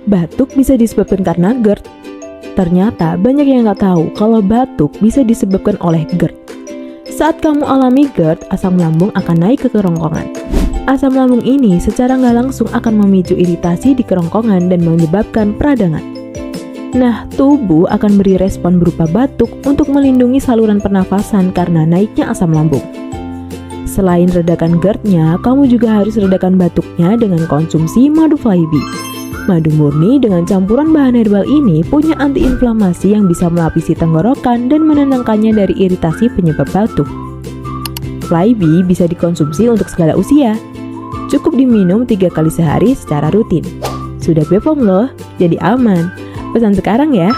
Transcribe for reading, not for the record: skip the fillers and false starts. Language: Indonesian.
Batuk bisa disebabkan karena GERD. Ternyata banyak yang nggak tahu kalau batuk bisa disebabkan oleh GERD. Saat kamu alami GERD, asam lambung akan naik ke kerongkongan. Asam lambung ini secara nggak langsung akan memicu iritasi di kerongkongan dan menyebabkan peradangan. Nah, tubuh akan beri respon berupa batuk untuk melindungi saluran pernafasan karena naiknya asam lambung. Selain redakan GERD-nya, kamu juga harus redakan batuknya dengan konsumsi madu Flybe. Madu murni dengan campuran bahan herbal ini punya antiinflamasi yang bisa melapisi tenggorokan dan menenangkannya dari iritasi penyebab batuk. Flybe bisa dikonsumsi untuk segala usia. Cukup diminum 3 kali sehari secara rutin. Sudah BPOM loh, jadi aman. Pesan sekarang ya.